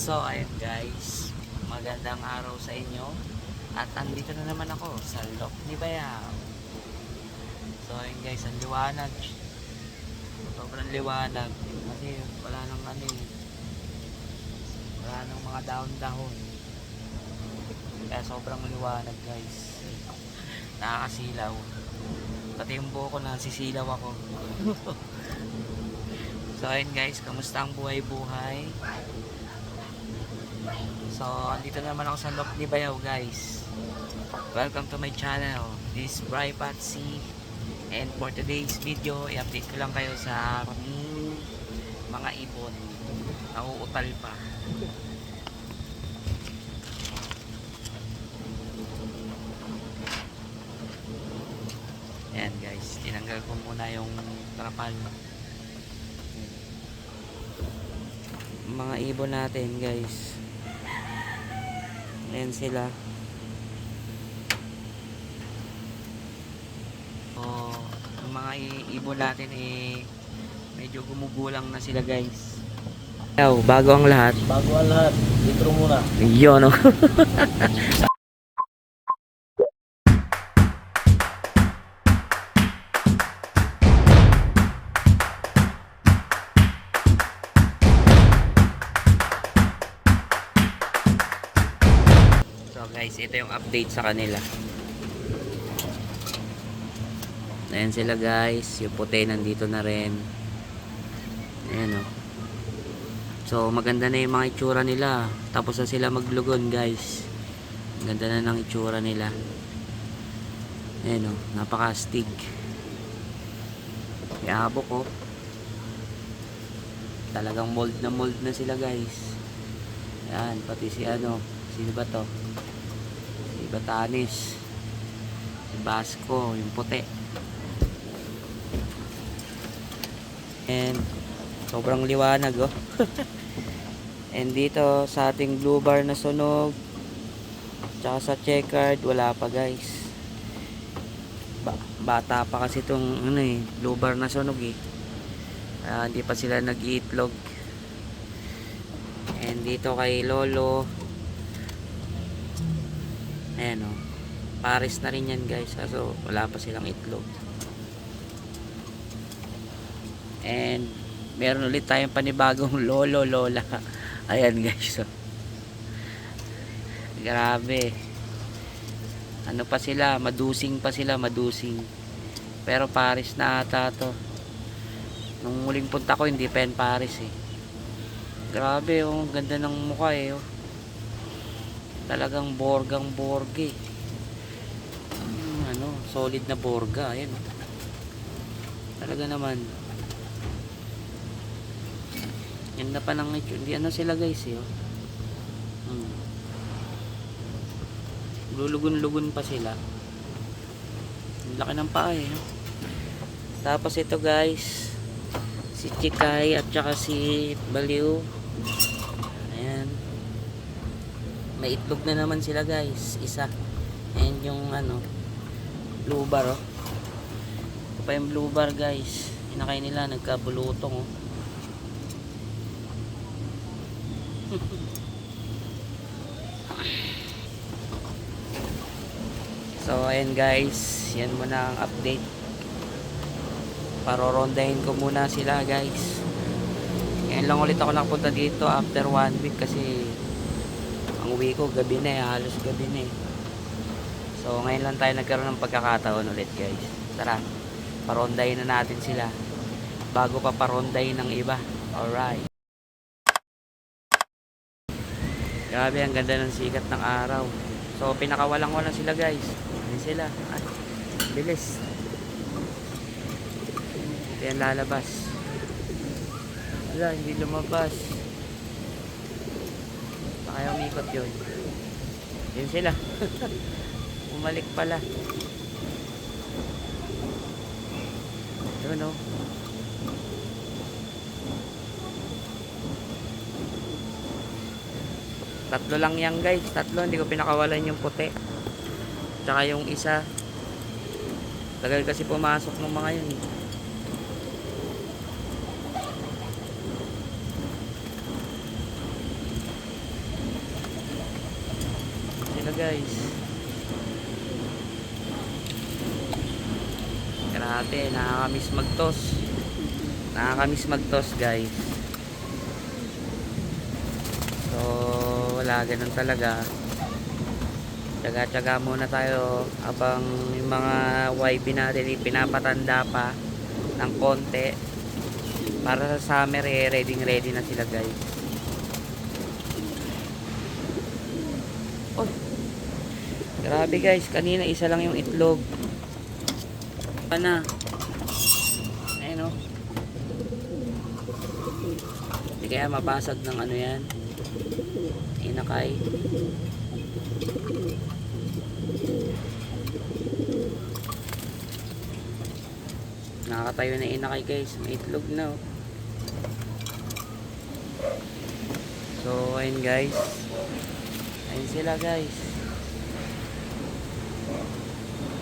So ayun guys, magandang araw sa inyo. At andito na naman ako sa Lok ni Bayaw. So ayun guys, ang liwanag. Sobrang liwanag. Kasi wala nang wala nang mga dahon-dahon. Kaya sobrang liwanag guys. Nakakasilaw. Pati yung buhok ko nasisilaw ako. So ayun guys, kamusta ang buhay-buhay? So, andito naman ako sa Lok ni Bayaw guys. Welcome to my channel. This is Bry Patsy. And for today's video, i-update ko lang kayo sa aming mga ibon. Nauutal pa. Ayan guys, tinanggal ko muna yung trapal. Mga ibon natin guys. Ayan sila. So, yung mga ibon natin medyo gumugulang na sila guys. Bago ang lahat. Bago ang lahat, intro muna. Yun, no? So guys, ito yung update sa kanila. Ayan sila guys. Yung puti nandito na rin. Ayan o. So maganda na yung mga itsura nila. Tapos na sila maglugon guys. Ganda na ng itsura nila. Ayan o. Napaka-astig. Iabok o. Talagang mold na sila guys. Ayan. Pati si ano. Sino ba to? Si Batanis. Si Basco. Yung puti. And sobrang liwanag oh. And dito sa ating blue bar na sunog, tsaka sa checkered wala pa guys. Bata pa kasi itong blue bar na sunog eh. Hindi pa sila nag-iitlog. And dito kay Lolo, ayan oh, pares na rin yan guys, kaso wala pa silang itlog. And meron ulit tayong panibagong lolo lola. Ayan guys oh. Grabe. Ano pa sila, madusing pa sila, madusing. Pero pares na ata to. Nung muling punta ko hindi pa yan pares eh. Grabe oh, ganda ng mukha eh oh. Talagang borgang borge. Solid na borga, ayan oh. Talaga naman. Yan na pa ng hindi sila guys eh oh. Lulugon-lugon pa sila. Ang laki ng paa eh oh. Tapos ito guys, si Chikay at saka si Baliw. Ayan. May itlog na naman sila guys, isa. And yung blue bar oh. Ito pa yung blue bar guys. Inakay nila, nagkabulutong oh. So ayan guys, yan muna ang update. Parorondahin ko muna sila guys. Ngayon lang ulit ako nakapunta dito after 1 week kasi ang uwi ko gabi na eh, halos gabi na eh. So ngayon lang tayo nagkaroon ng pagkakataon ulit guys. Tara, parondahin na natin sila bago pa parondahin ng iba. Alright. Grabe, ang ganda ng sikat ng araw. So pinakawalang-wala sila guys. Ayan sila. Ay, bilis. Ito yan lalabas. Wala, hindi lumabas. Kaya umikot yun. Yun sila. Umalik pala. Yun o. Tatlo lang yan guys. Tatlo, hindi ko pinakawalan yung puti. Tsaka yung isa. Tagal kasi pumasok ng mga yun. guys. Grabe, nakakamiss magtos. Nakakamiss magtos guys. So wala, ganun talaga. Tsaga-tsaga muna tayo habang yung mga YB natin pinapatanda pa ng konti para sa summer ready na sila guys. Oh, grabe guys, kanina isa lang yung itlog. Ano? Ayun o. Hindi kaya mabasag ng ano yan. Inakay. Nakakatayo na inakay guys. May itlog na oh. So ayun guys. Ayun sila guys.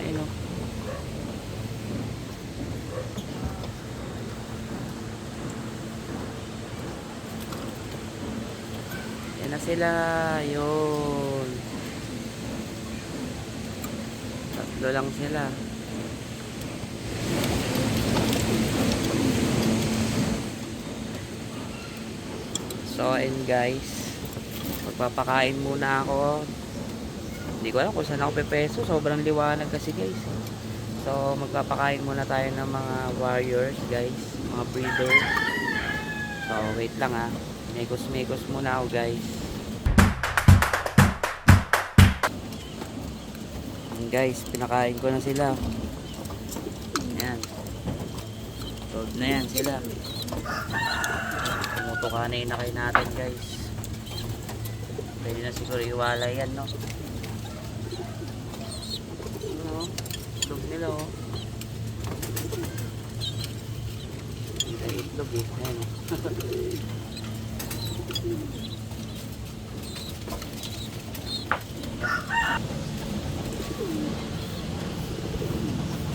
Ayun oh. Yan na sila. Yun. Tatlo lang sila. So ayun guys, magpapakain muna ako. Hindi ko alam kung saan ako pepeso, sobrang liwanag kasi guys. So magpapakain muna tayo ng mga warriors guys, mga breeder. So wait lang ha, mekos muna ako guys. Ayan guys, pinakain ko na sila. Ayan, solve na yan sila. Tumutuka na inakay natin guys. Pwede na siguro iwalay yan no. Ano, itlog nila oh. Hindi itlog eh. Ayan oh.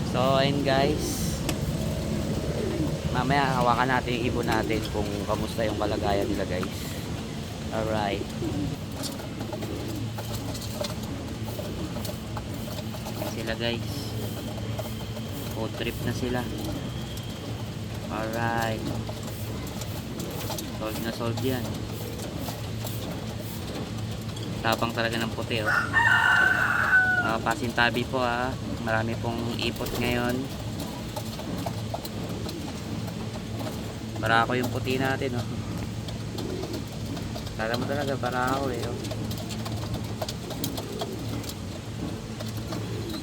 So ayun guys, mamaya hawakan natin yung ibon natin kung kamusta yung kalagayan nila guys. Alright. Sila guys, food trip na sila. Alright, solve na solve yan. Tabang talaga ng puti oh. Pasintabi po ah. Marami pong ipot ngayon. Barako yung puti natin oh. Kala mo talaga barako eh oh.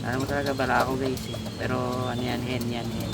Kala mo talaga barako guys eh. Pero ano yan, hen yan hen.